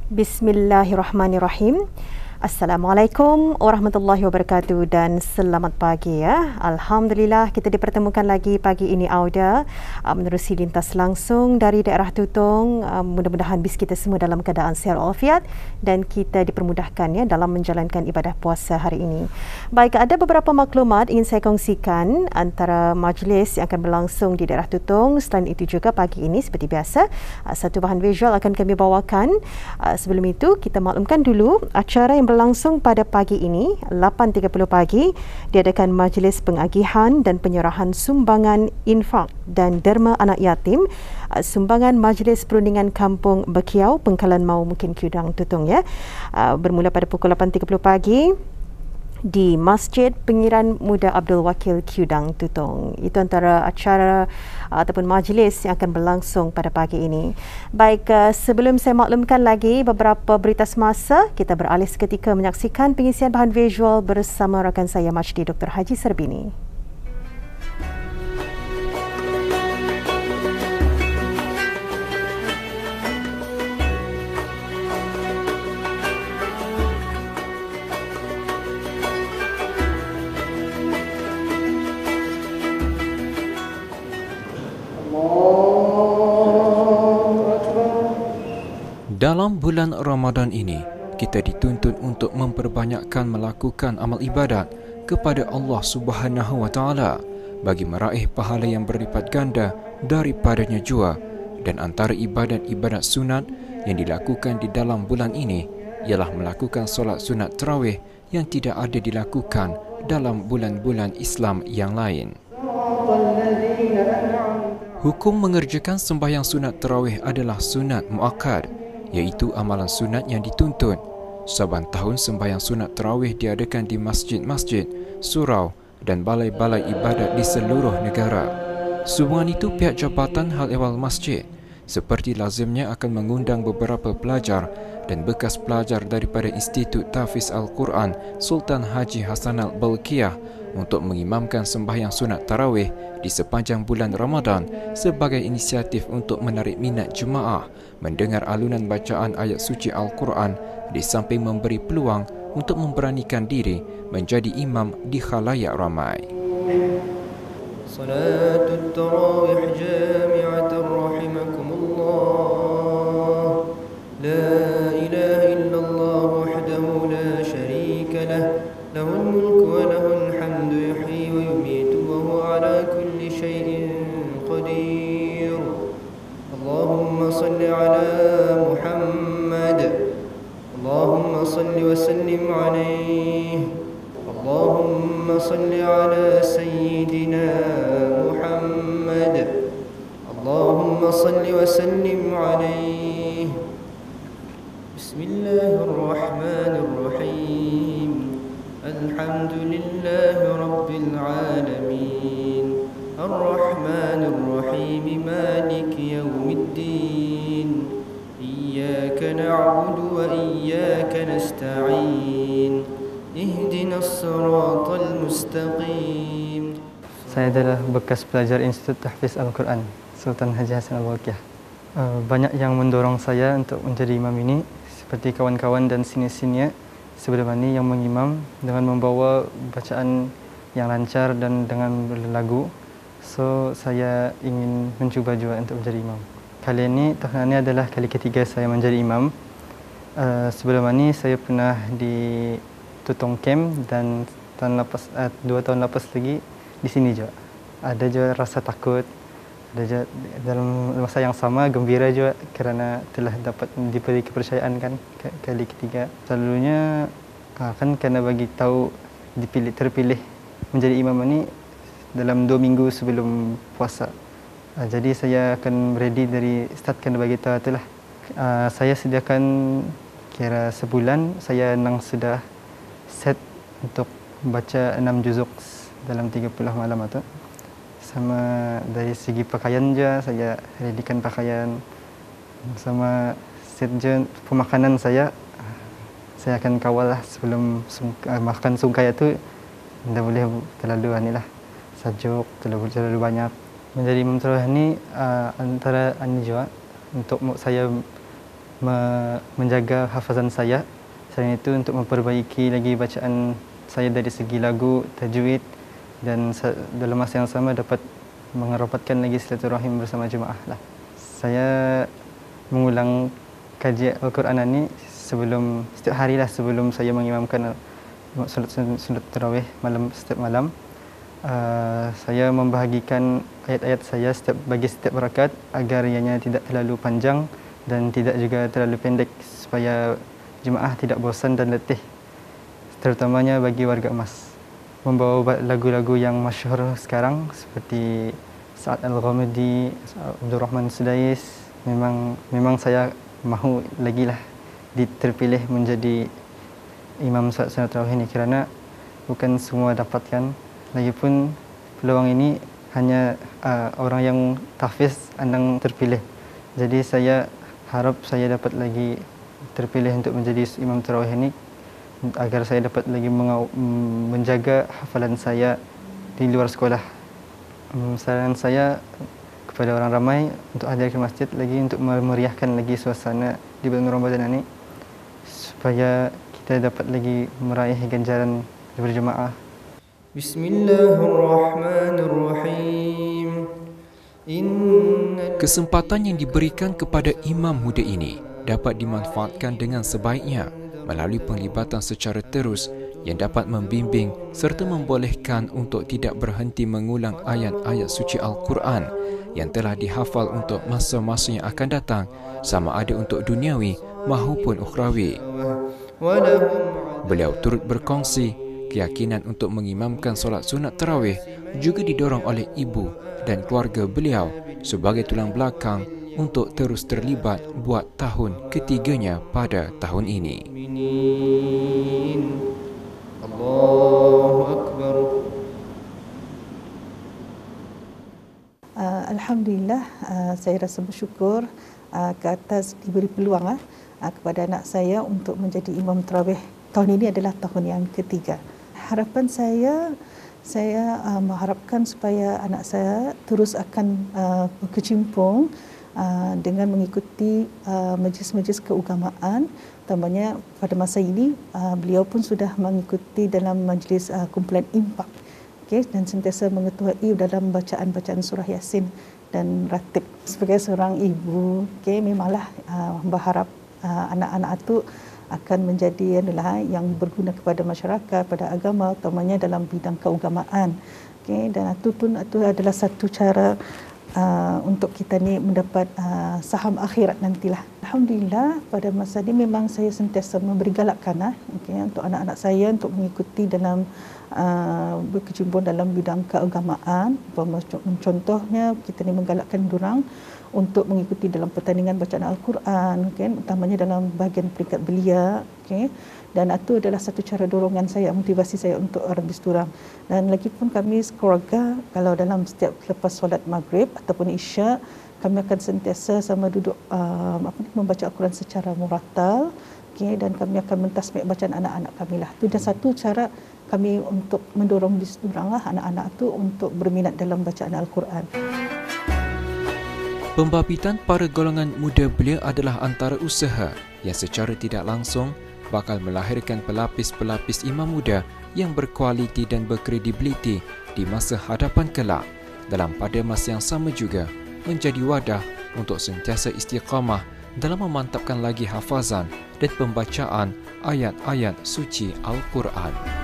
Bismillahirrahmanirrahim. Assalamualaikum warahmatullahi wabarakatuh dan selamat pagi ya. Alhamdulillah kita dipertemukan lagi pagi ini Auda menerusi lintas langsung dari daerah Tutong. Mudah-mudahan bis kita semua dalam keadaan sihat walafiat dan kita dipermudahkan ya dalam menjalankan ibadah puasa hari ini. Baik, ada beberapa maklumat ingin saya kongsikan antara majlis yang akan berlangsung di daerah Tutong. Selain itu juga pagi ini seperti biasa satu bahan visual akan kami bawakan. Sebelum itu kita maklumkan dulu acara yang berlangsung pada pagi ini 8.30 pagi diadakan majlis pengagihan dan penyerahan sumbangan infak dan derma anak yatim sumbangan Majlis Perundingan Kampung Bekiau Pengkalan Mau mungkin Kudang Tutong ya. Bermula pada pukul 8.30 pagi di Masjid Pengiran Muda Abdul Wakil Kudang Tutong. Itu antara acara ataupun majlis yang akan berlangsung pada pagi ini. Baik, sebelum saya maklumkan lagi beberapa berita semasa, kita beralih seketika menyaksikan pengisian bahan visual bersama rakan saya Majdi Dr. Haji Serbini. Dalam bulan Ramadan ini, kita dituntut untuk memperbanyakkan melakukan amal ibadat kepada Allah Subhanahu wa taala bagi meraih pahala yang berlipat ganda daripadanya jua. Dan antara ibadat-ibadat sunat yang dilakukan di dalam bulan ini ialah melakukan solat sunat tarawih yang tidak ada dilakukan dalam bulan-bulan Islam yang lain. Hukum mengerjakan sembahyang sunat tarawih adalah sunat muakkad, iaitu amalan sunat yang dituntut. Saban tahun sembahyang sunat tarawih diadakan di masjid-masjid, surau dan balai-balai ibadat di seluruh negara. Sehubungan itu, pihak Jabatan Hal Ehwal Masjid seperti lazimnya akan mengundang beberapa pelajar dan bekas pelajar daripada Institut Tahfiz Al-Quran Sultan Haji Hassanal Bolkiah untuk mengimamkan sembahyang sunat tarawih di sepanjang bulan Ramadan sebagai inisiatif untuk menarik minat jemaah mendengar alunan bacaan ayat suci Al-Quran di samping memberi peluang untuk memberanikan diri menjadi imam di khalayak ramai. Salatul tarawih jami'atan rahimakumullah. La ilaha illallah wahdahu la syarika lah. Lahul mulku wa lahul hamdu yuhyi wa yumiitu wa huwa ala kulli syai'in qadir. Allahumma salli ala Muhammad. Allahumma salli wa sallim alaihi. Allahumma salli ala sayyidina Muhammad. Allahumma salli wa sallim alaihi. Bismillahirrahmanirrahim. Alhamdulillahi rabbil alamin. Ar-Rahmanir-Rahim. Maliki yawmiddin. Iyyaka na'budu wa iyyaka nasta'in. Ihdinas siratal mustaqim. Saya adalah bekas pelajar Institut Tahfiz Al-Quran Sultan Haji Hassanal Bolkiah. Banyak yang mendorong saya untuk menjadi imam ini, seperti kawan-kawan dan senior-senior sebelum ini yang mengimam dengan membawa bacaan yang lancar dan dengan berlagu. So, saya ingin mencuba juga untuk menjadi imam. Kali ini, tahun ini adalah kali ketiga saya menjadi imam. Sebelum ini saya pernah di Tutong Camp dan tahun lepas, 2 tahun lepas lagi di sini juga. Ada juga rasa takut, ada juga dalam masa yang sama gembira juga kerana telah dapat diberi kepercayaan kan kali ketiga. Selalunya kan kena bagi tahu terpilih menjadi imam ini dalam 2 minggu sebelum puasa. Jadi saya akan ready dari start kena bagi tahu itulah. Saya sediakan kira sebulan saya nang sudah set untuk baca 6 juzuk dalam 30 malam itu. Sama dari segi pakaian juga saya readykan pakaian, sama set je pemakanan saya akan kawal lah sebelum makan sungkai itu tidak boleh terlalu anilah sajuk terlalu banyak. Menjadi imam tarawih ini antara ini juga untuk saya menjaga hafazan saya. Selain itu untuk memperbaiki lagi bacaan saya dari segi lagu, tajwid, dan dalam masa yang sama dapat mengerapatkan lagi silaturahim bersama jemaah lah. Saya mengulang kajian Al-Quran ini setiap hari lah sebelum saya mengimamkan solat tarawih setiap malam. Saya membahagikan ayat-ayat saya bagi setiap rakaat agar ianya tidak terlalu panjang dan tidak juga terlalu pendek supaya jemaah tidak bosan dan letih, terutamanya bagi warga emas. Membawa lagu-lagu yang masyhur sekarang seperti Sa'ad Al-Ghamidi, Abdul Rahman Sudais. Memang saya mahu lagi lah terpilih menjadi imam solat tarawih ini kerana bukan semua dapatkan. Lagipun peluang ini hanya orang yang tahfiz andang terpilih. Jadi saya harap saya dapat lagi terpilih untuk menjadi imam tarawih ini agar saya dapat lagi menjaga hafalan saya di luar sekolah. Saran saya kepada orang ramai untuk hadir ke masjid lagi untuk memeriahkan lagi suasana di bulan Ramadan ini supaya kita dapat lagi meraih ganjaran berjemaah. Bismillahirrahmanirrahim. Kesempatan yang diberikan kepada imam muda ini dapat dimanfaatkan dengan sebaiknya melalui penglibatan secara terus yang dapat membimbing serta membolehkan untuk tidak berhenti mengulang ayat-ayat suci Al-Quran yang telah dihafal untuk masa-masa yang akan datang, sama ada untuk duniawi maupun ukhrawi. Beliau turut berkongsi keyakinan untuk mengimamkan solat sunat tarawih juga didorong oleh ibu dan keluarga beliau sebagai tulang belakang untuk terus terlibat buat tahun ketiganya pada tahun ini. Allahu Akbar. Alhamdulillah, saya rasa bersyukur ke atas diberi peluang kepada anak saya untuk menjadi imam tarawih. Tahun ini adalah tahun yang ketiga. Harapan saya mengharapkan supaya anak saya terus akan berkecimpung dengan mengikuti majlis-majlis keagamaan. Utamanya pada masa ini beliau pun sudah mengikuti dalam majlis kumpulan impak, dan sentiasa mengetuai dalam bacaan-bacaan surah Yasin dan ratib. Sebagai seorang ibu, memanglah berharap anak-anak itu akan menjadi yang berguna kepada masyarakat, pada agama, utamanya dalam bidang keagamaan. Dan itu adalah satu cara untuk kita ni mendapat saham akhirat nantilah. Alhamdulillah, pada masa ini memang saya sentiasa memberi galakkan untuk anak-anak saya untuk mengikuti dalam berkecimpung dalam bidang keagamaan. Contohnya kita ni menggalakkan diorang untuk mengikuti dalam pertandingan bacaan Al-Quran, utamanya dalam bahagian peringkat belia. Dan itu adalah satu cara dorongan saya, motivasi saya untuk habis diorang. Dan lagi pun kami sekeluarga, kalau dalam setiap lepas solat maghrib ataupun isya, kami akan sentiasa sama duduk membaca Al-Quran secara muratal, dan kami akan mentasbih bacaan anak-anak kami lah. Itu dah satu cara kami untuk mendorong diorang anak-anak itu untuk berminat dalam bacaan Al-Quran. Pembabitan para golongan muda belia adalah antara usaha yang secara tidak langsung bakal melahirkan pelapis-pelapis imam muda yang berkualiti dan berkredibiliti di masa hadapan kelak, dalam pada masa yang sama juga menjadi wadah untuk sentiasa istiqamah dalam memantapkan lagi hafazan dan pembacaan ayat-ayat suci Al-Quran.